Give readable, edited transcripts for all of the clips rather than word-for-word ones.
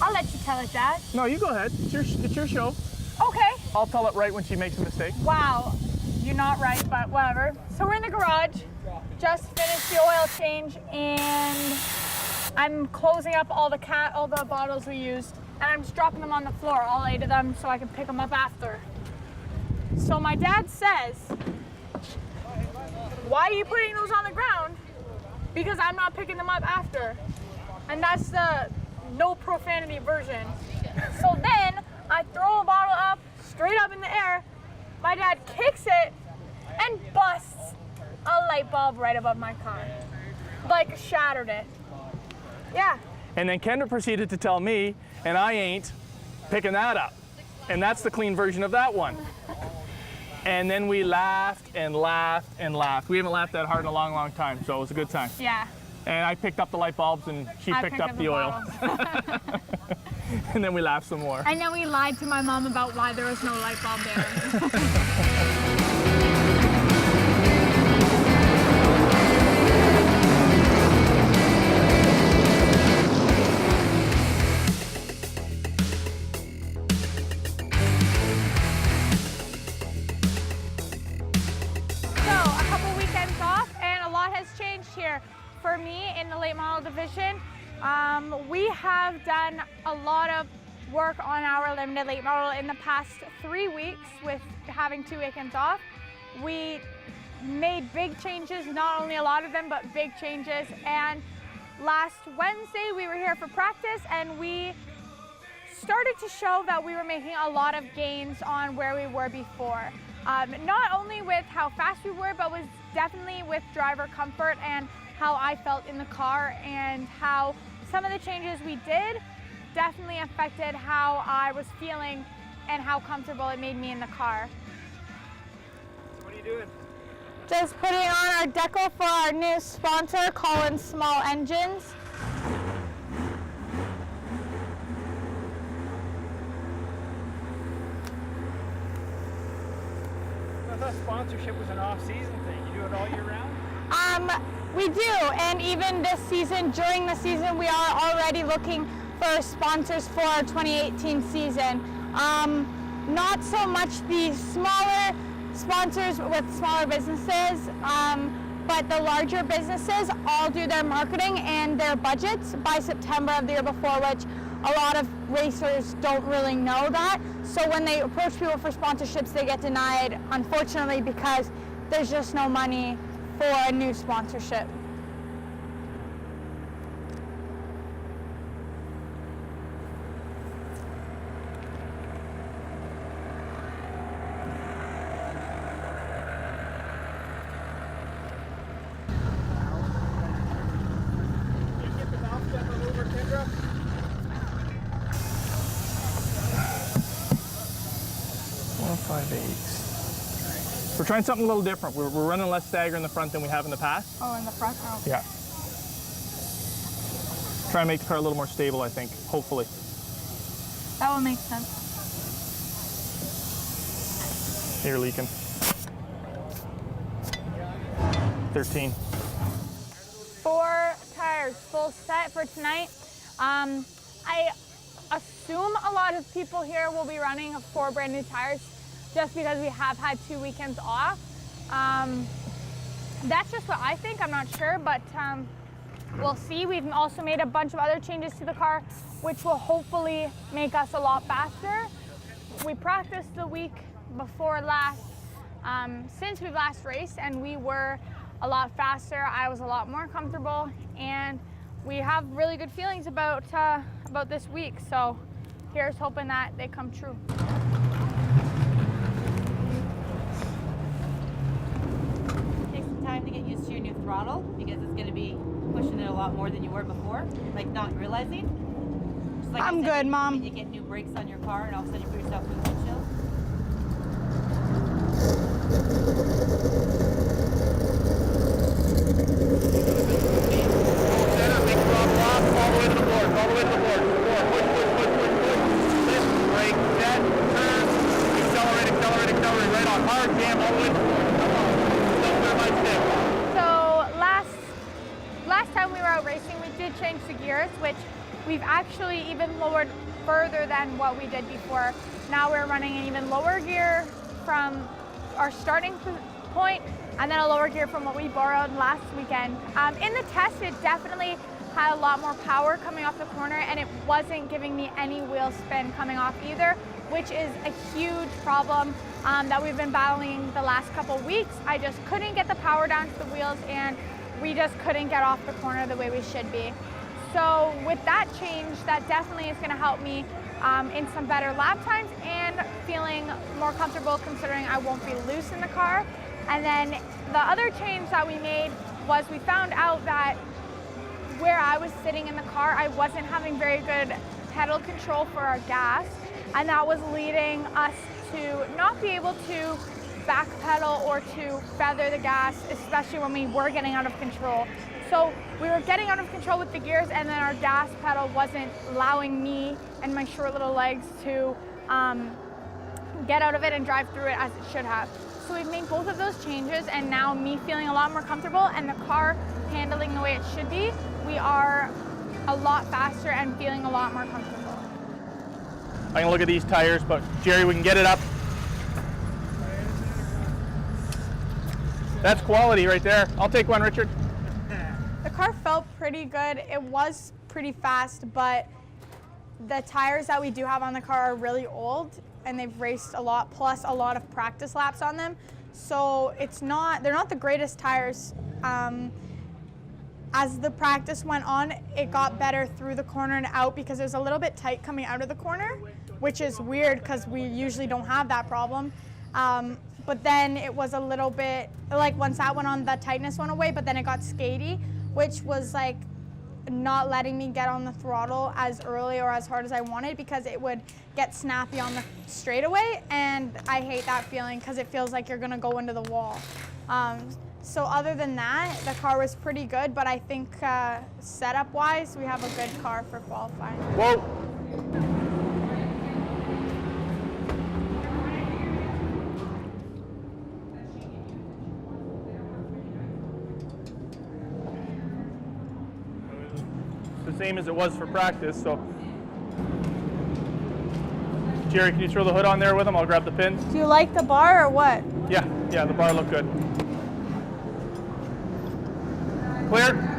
I'll let you tell it, Dad. No, you go ahead. It's your show. Okay. I'll tell it right when she makes a mistake. Wow, you're not right, but whatever. So we're in the garage, just finished the oil change, and I'm closing up all the bottles we used, and I'm just dropping them on the floor, all 8 of them, so I can pick them up after. So my dad says, why are you putting those on the ground? Because I'm not picking them up after. And that's the no profanity version. So then I throw a bottle up, straight up in the air. My dad kicks it and busts a light bulb right above my car. Like shattered it. Yeah. And then Kendra proceeded to tell me, and I ain't picking that up. And that's the clean version of that one. And then we laughed and laughed and laughed. We haven't laughed that hard in a long, long time, so it was a good time. Yeah. And I picked up the light bulbs and she picked up the oil. And then we laughed some more. And then we lied to my mom about why there was no light bulb there. Here for me in the late model division. We have done a lot of work on our limited late model in the past 3 weeks with having 2 weekends off. We made big changes, not only a lot of them, but big changes. And last Wednesday we were here for practice and we started to show that we were making a lot of gains on where we were before. Not only with how fast we were, but was definitely with driver comfort and how I felt in the car, and how some of the changes we did definitely affected how I was feeling and how comfortable it made me in the car. What are you doing? Just putting on our decal for our new sponsor, Collins Small Engines. I thought sponsorship was an off-season thing. You do it all year round? We do, and even this season, during the season, we are already looking for sponsors for our 2018 season. Not so much the smaller sponsors with smaller businesses, but the larger businesses all do their marketing and their budgets by September of the year before, which a lot of racers don't really know that. So when they approach people for sponsorships, they get denied, unfortunately, because there's just no money for a new sponsorship. Get the valve stepper over, Kendra. We're trying something a little different. We're running less stagger in the front than we have in the past. Oh, in the front row. Yeah. Try and make the car a little more stable, I think, hopefully. That will make sense. You're leaking. 13. 4 tires, full set for tonight. I assume a lot of people here will be running 4 brand new tires just because we have had 2 weekends off. That's just what I think, I'm not sure, but we'll see. We've also made a bunch of other changes to the car, which will hopefully make us a lot faster. We practiced the week before last, since we've last raced, and we were a lot faster. I was a lot more comfortable, and we have really good feelings about this week. So here's hoping that they come true. Take some time to get used to your new throttle because it's going to be pushing it a lot more than you were before, like not realizing. Just like I'm good, Mom. You get new brakes on your car and all of a sudden you put yourself through the windshield. All the way to the board, all the way to the board. Push, push, push, push, push. Lift, brake, set, turn, accelerate, accelerate, accelerate, right on. Hard jam all the way to the board. Come on. Don't wear my stick. So last time we were out racing, we did change the gears, which we've actually even lowered further than what we did before. Now we're running an even lower gear from our starting point, and then a lower gear from what we borrowed last weekend. In the test, it definitely had a lot more power coming off the corner, and it wasn't giving me any wheel spin coming off either, which is a huge problem that we've been battling the last couple weeks. I just couldn't get the power down to the wheels, and we just couldn't get off the corner the way we should be. So with that change, that definitely is going to help me in some better lap times and feeling more comfortable considering I won't be loose in the car. And then the other change that we made was we found out that where I was sitting in the car, I wasn't having very good pedal control for our gas, and that was leading us to not be able to back pedal or to feather the gas, especially when we were getting out of control. So we were getting out of control with the gears, and then our gas pedal wasn't allowing me and my short little legs to get out of it and drive through it as it should have. So we've made both of those changes, and now me feeling a lot more comfortable and the car handling the way it should be, we are a lot faster and feeling a lot more comfortable. I can look at these tires, but Jerry, we can get it up. That's quality right there. I'll take one, Richard. The car felt pretty good. It was pretty fast, but the tires that we do have on the car are really old, and they've raced a lot, plus a lot of practice laps on them. So they're not the greatest tires. As the practice went on, it got better through the corner and out because it was a little bit tight coming out of the corner, which is weird because we usually don't have that problem. But then it was a little bit, like once that went on, the tightness went away, but then it got skatey, which was like not letting me get on the throttle as early or as hard as I wanted because it would get snappy on the straightaway, and I hate that feeling because it feels like you're gonna go into the wall. So other than that, the car was pretty good, but I think setup-wise, we have a good car for qualifying. Whoa. The same as it was for practice, so. Jerry, can you throw the hood on there with him? I'll grab the pins. Do you like the bar or what? Yeah, the bar looked good. Clear?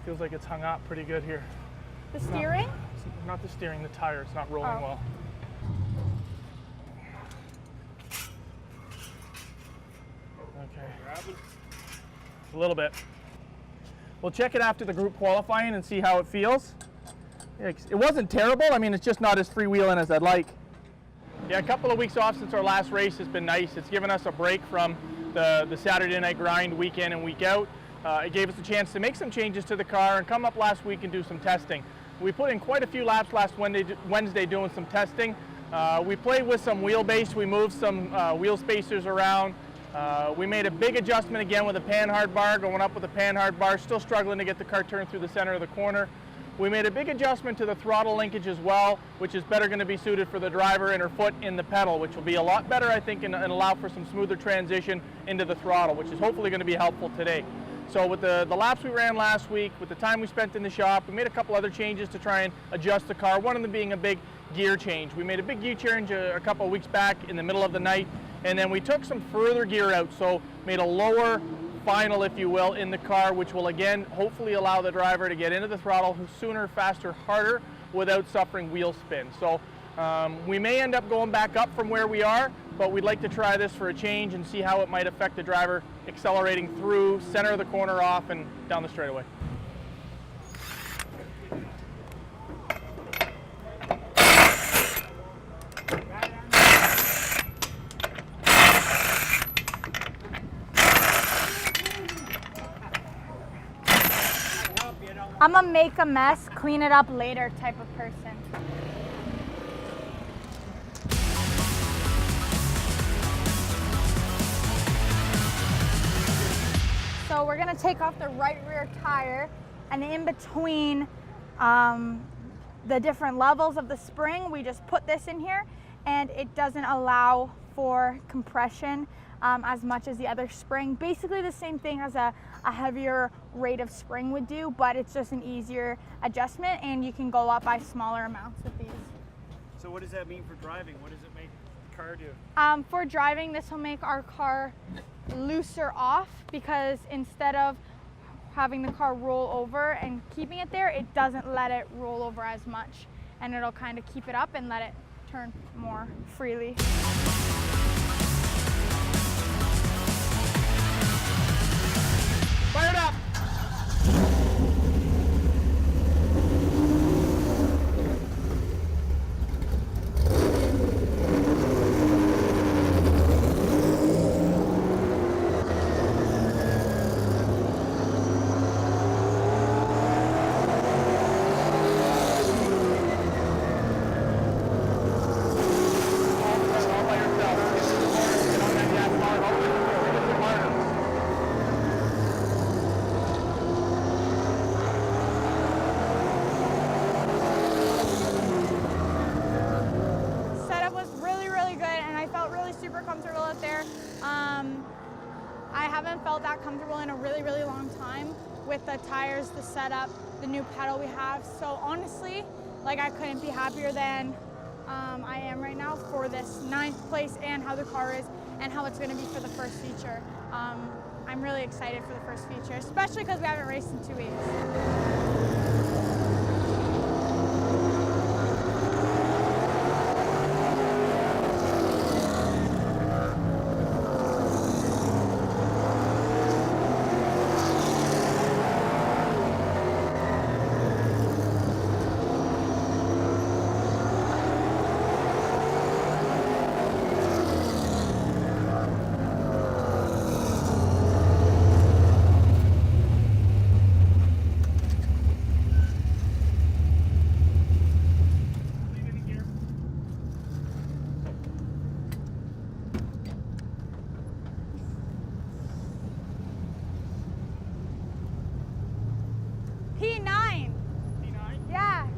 Feels like it's hung up pretty good here. The steering? Not the steering, the tire. It's not rolling well. Okay. A little bit. We'll check it after the group qualifying and see how it feels. It wasn't terrible. I mean, it's just not as freewheeling as I'd like. Yeah, a couple of weeks off since our last race has been nice. It's given us a break from the Saturday night grind week in and week out. It gave us a chance to make some changes to the car and come up last week and do some testing. We put in quite a few laps last Wednesday doing some testing. We played with some wheelbase. We moved some wheel spacers around. We made a big adjustment again with a panhard bar, going up with a panhard bar, still struggling to get the car turned through the center of the corner. We made a big adjustment to the throttle linkage as well, which is better going to be suited for the driver and her foot in the pedal, which will be a lot better, I think, and allow for some smoother transition into the throttle, which is hopefully going to be helpful today. So with the laps we ran last week, with the time we spent in the shop, we made a couple other changes to try and adjust the car, one of them being a big gear change. We made a big gear change a couple of weeks back in the middle of the night, and then we took some further gear out, so made a lower final, if you will, in the car, which will again hopefully allow the driver to get into the throttle sooner, faster, harder, without suffering wheel spin. So we may end up going back up from where we are, but we'd like to try this for a change and see how it might affect the driver accelerating through, center of the corner off, and down the straightaway. I'm a make a mess, clean it up later type of person. So we're gonna take off the right rear tire, and in between the different levels of the spring, we just put this in here, and it doesn't allow for compression as much as the other spring. Basically the same thing as a heavier rate of spring would do, but it's just an easier adjustment, and you can go up by smaller amounts with these. So what does that mean for driving? What does it make the car do? For driving, this will make our car looser off, because instead of having the car roll over and keeping it there, it doesn't let it roll over as much, and it'll kind of keep it up and let it turn more freely. Fire it up! Super comfortable out there. I haven't felt that comfortable in a really, really long time with the tires, the setup, the new pedal we have. So honestly, like, I couldn't be happier than I am right now for this 9th place and how the car is and how it's going to be for the first feature. I'm really excited for the first feature, especially because we haven't raced in 2 weeks. P9. P9? Yeah.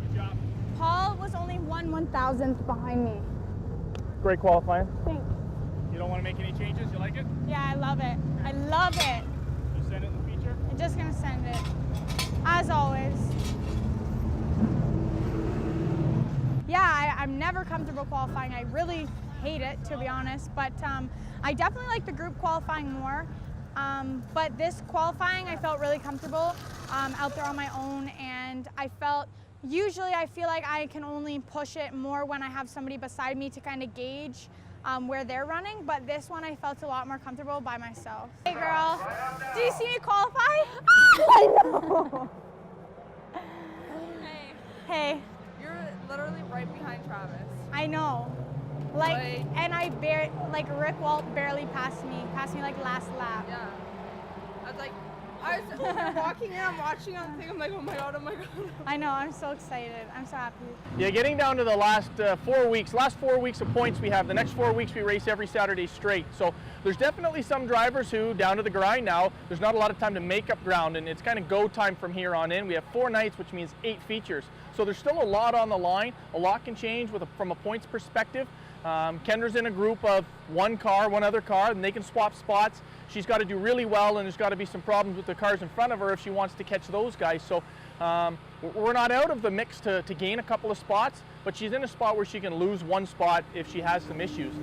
Good job. Paul was only 1/1000th behind me. Great qualifying. Thanks. You don't want to make any changes? You like it? Yeah, I love it. I love it. You send it in the feature? I'm just gonna send it, as always. Yeah, I'm never comfortable qualifying. I really hate it, to be honest, but I definitely like the group qualifying more. But this qualifying, I felt really comfortable out there on my own, and usually I feel like I can only push it more when I have somebody beside me to kind of gauge where they're running, but this one I felt a lot more comfortable by myself. Hey girl, do you see me qualify? I know. Hey, Hey, you're literally right behind Travis. I know. And Rick Walt barely passed me like last lap. Yeah. I was like, I was over walking in, I'm watching on the thing, I'm like, oh my god, oh my god. I know, I'm so excited. I'm so happy. Yeah, getting down to the last 4 weeks, last 4 weeks of points we have. The next 4 weeks we race every Saturday straight. So there's definitely some drivers who, down to the grind now, there's not a lot of time to make up ground, and it's kind of go time from here on in. We have 4 nights, which means 8 features. So there's still a lot on the line. A lot can change from a points perspective. Kendra's in a group of one other car, and they can swap spots. She's got to do really well, and there's got to be some problems with the cars in front of her if she wants to catch those guys. So we're not out of the mix to gain a couple of spots, but she's in a spot where she can lose 1 spot if she has some issues.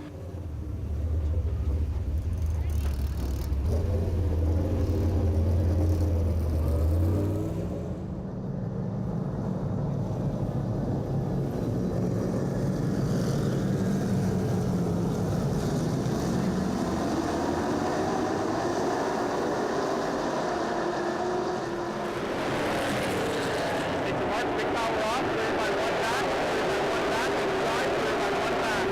Big power off, clear by 1 back, clear by 1 back, and drive, clear by 1 back.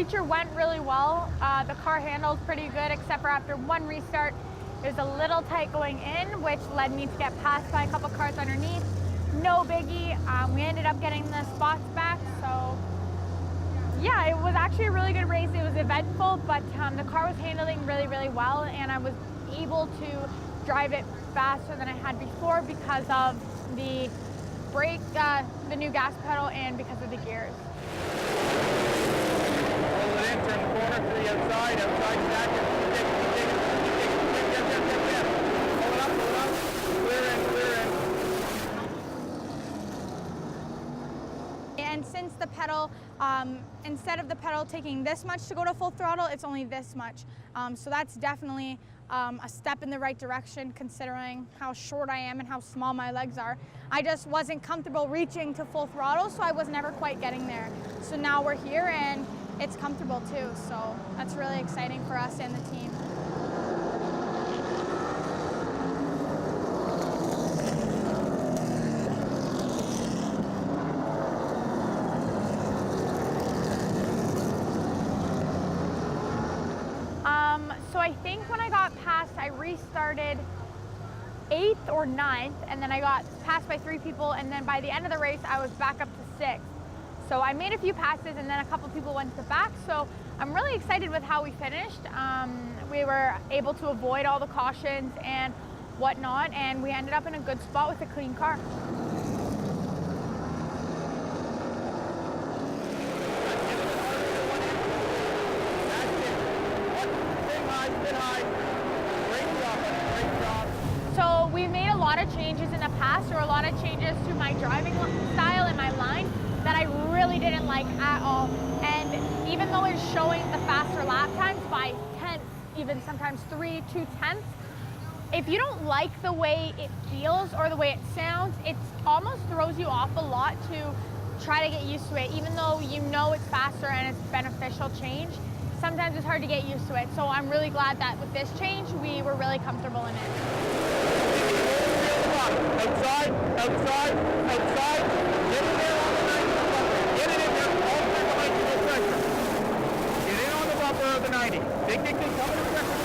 feature went really well. The car handled pretty good, except for after one restart. It was a little tight going in, which led me to get passed by a couple cars underneath. No biggie. We ended up getting the spots back, so yeah, it was actually a really good race. It was eventful, but the car was handling really, really well, and I was able to drive it faster than I had before because of the brake, the new gas pedal, and because of the gears. Roll it in, turn the corner to the outside, stack it, pull it up, clear in. And since the pedal, instead of the pedal taking this much to go to full throttle, it's only this much. So that's definitely a step in the right direction considering how short I am and how small my legs are. I just wasn't comfortable reaching to full throttle, so I was never quite getting there. So now we're here and it's comfortable too, so that's really exciting for us and the team. So I think when I got passed, I restarted 8th or 9th, and then I got passed by 3 people, and then by the end of the race, I was back up to 6th. So I made a few passes, and then a couple people went to the back, so I'm really excited with how we finished. We were able to avoid all the cautions and whatnot, and we ended up in a good spot with a clean car. So we made a lot of changes in the past, or a lot of changes to my driving style and my line that I really didn't like at all. And even though it's showing the faster lap times by tenths, even sometimes 3, 2 tenths, if you don't like the way it feels or the way it sounds, it almost throws you off a lot to try to get used to it. Even though you know it's faster and it's beneficial change, sometimes it's hard to get used to it. So I'm really glad that with this change, we were really comfortable in it. Outside. Get in there on the 90. Get it in there. All the behind you, no pressure. Get in on the bumper of the 90. Dig, come to the pressure.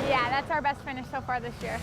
Yeah, that's our best finish so far this year.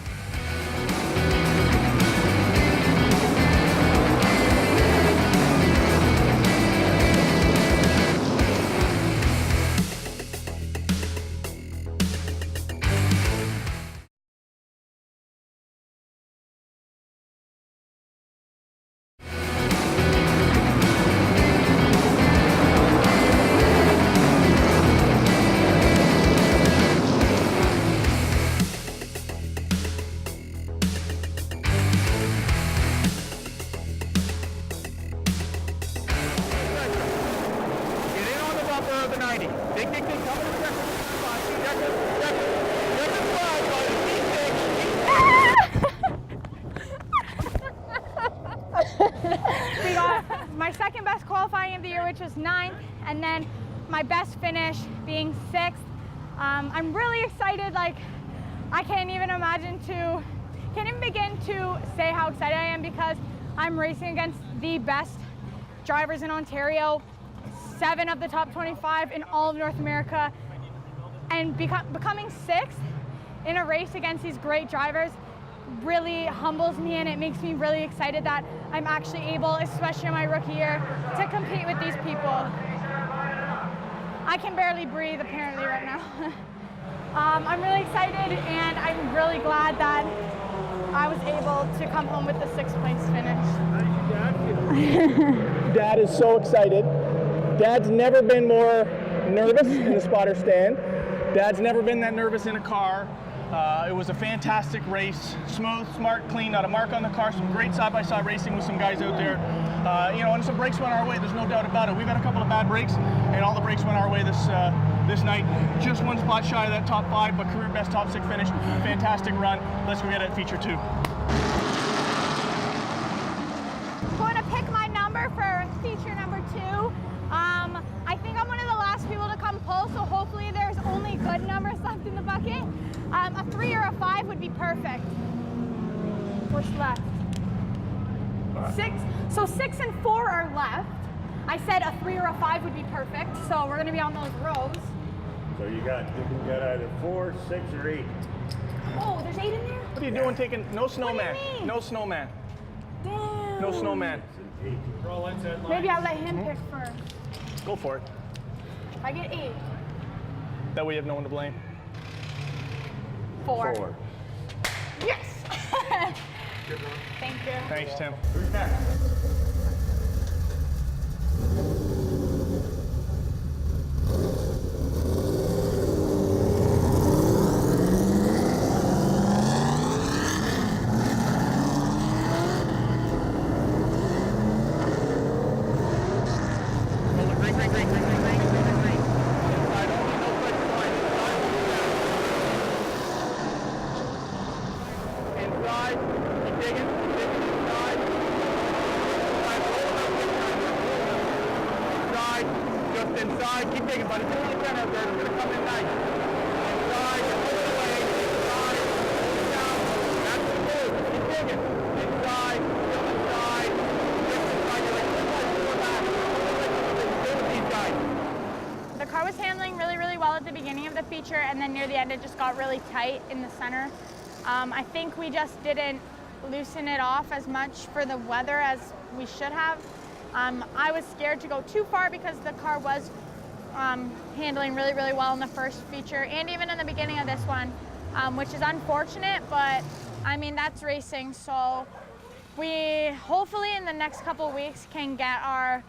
of the 90. Dig, come to the pressure. We got my second best qualifying of the year, which was 9th, and then my best finish being 6th. I'm really excited. Like, I can't even begin to say how excited I am because I'm racing against the best drivers in Ontario, 7 of the top 25 in all of North America, and becoming 6th in a race against these great drivers really humbles me, and it makes me really excited that I'm actually able, especially in my rookie year, to compete with these people. I can barely breathe apparently right now. I'm really excited, and I'm really glad that I was able to come home with the 6th place finish. Dad is so excited. Dad's never been more nervous in the spotter stand. Dad's never been that nervous in a car. It was a fantastic race, smooth, smart, clean, not a mark on the car, some great side-by-side racing with some guys out there. And some breaks went our way, there's no doubt about it. We've had a couple of bad breaks, and all the breaks went our way this night. Just 1 spot shy of that top 5, but career best top 6 finish. Fantastic run. Let's go get it at feature 2. Going to pick my number for feature number 2. I think I'm one of the last people to come pull, so hopefully there's only good numbers left in the bucket. A 3 or a 5 would be perfect. What's left? So 6 and 4 are left. I said a 3 or a 5 would be perfect, so we're gonna be on those rows. So you can get either 4, 6, or 8. Oh, there's 8 in there? What are you doing taking, no snowman, mean? no snowman, Damn. no snowman. Roll inside line. Maybe I'll let him pick first. Go for it. I get 8. That way you have no one to blame. 4. 4. Yes! Thank you. Thanks, Tim. Who's next? Inside, keep digging inside. Inside, just inside, keep digging, buddy. It's in the center there, it's gonna come in nice. Inside, pull it away, inside, down, that's the move, keep digging. Inside, still inside, just inside, you're like, go back, go with these guys. The car was handling really, really well at the beginning of the feature, and then near the end it just got really tight in the center. I think we just didn't loosen it off as much for the weather as we should have. I was scared to go too far because the car was handling really, really well in the first feature and even in the beginning of this one, which is unfortunate, but I mean, that's racing. So we hopefully in the next couple weeks can get our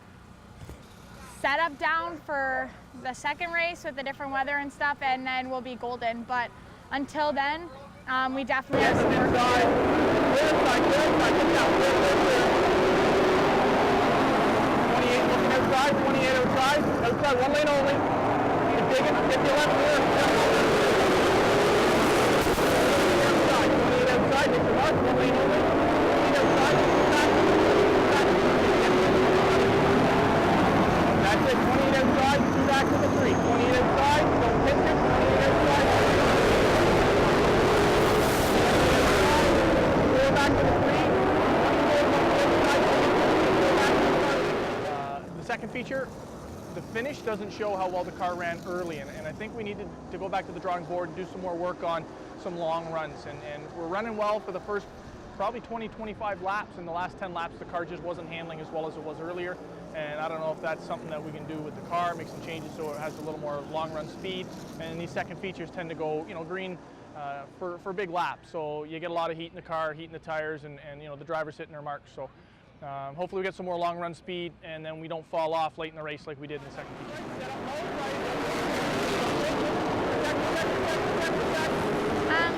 setup down for the second race with the different weather and stuff, and then we'll be golden. But until then, we definitely have some work to do. 28 looking outside, 28 outside, one lane only. Keep digging, get your left rear. Outside, 28 outside, make your mark, one lane only. 28 outside, back. That's it, 28 outside, 2 back to the 3. 28 outside, don't pinch it, 28 outside. Back to the 3. The second feature, the finish doesn't show how well the car ran early, and I think we need to go back to the drawing board and do some more work on some long runs. And we're running well for the first probably 20-25 laps. In the last 10 laps, the car just wasn't handling as well as it was earlier. And I don't know if that's something that we can do with the car, make some changes so it has a little more long run speed. And these second features tend to go, green for big laps. So you get a lot of heat in the car, heat in the tires, and the driver's hitting their marks. So hopefully we get some more long run speed, and then we don't fall off late in the race like we did in the second feature.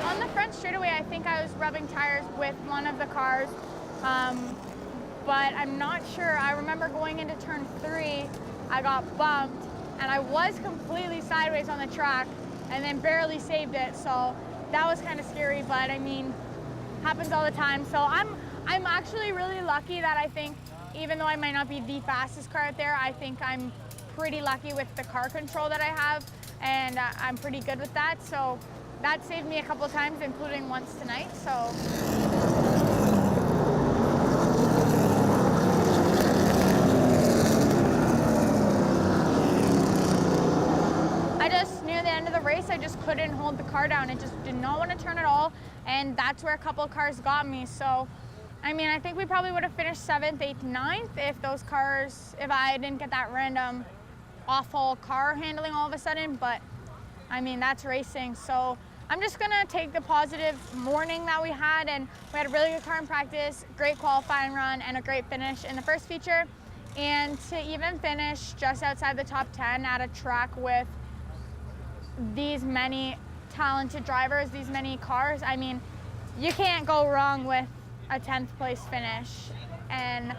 On the front straightaway, I think I was rubbing tires with one of the cars, but I'm not sure. I remember going into turn 3, I got bumped, and I was completely sideways on the track, and then barely saved it. So that was kind of scary, but I mean, happens all the time. So I'm actually really lucky that I think, even though I might not be the fastest car out there, I think I'm pretty lucky with the car control that I have, and I'm pretty good with that. So that saved me a couple of times, including once tonight. So. Near the end of the race, I just couldn't hold the car down. It just did not want to turn at all, and that's where a couple of cars got me. So, I mean, I think we probably would have finished 7th, 8th, 9th if I didn't get that random awful car handling all of a sudden. But, I mean, that's racing. So, I'm just going to take the positive morning that we had, and we had a really good car in practice, great qualifying run, and a great finish in the first feature. And to even finish just outside the top 10 at a track with these many talented drivers, these many cars, I mean, you can't go wrong with a 10th place finish. And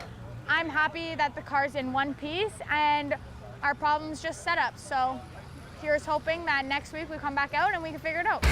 I'm happy that the car's in one piece and our problem's just set up. So here's hoping that next week we come back out and we can figure it out.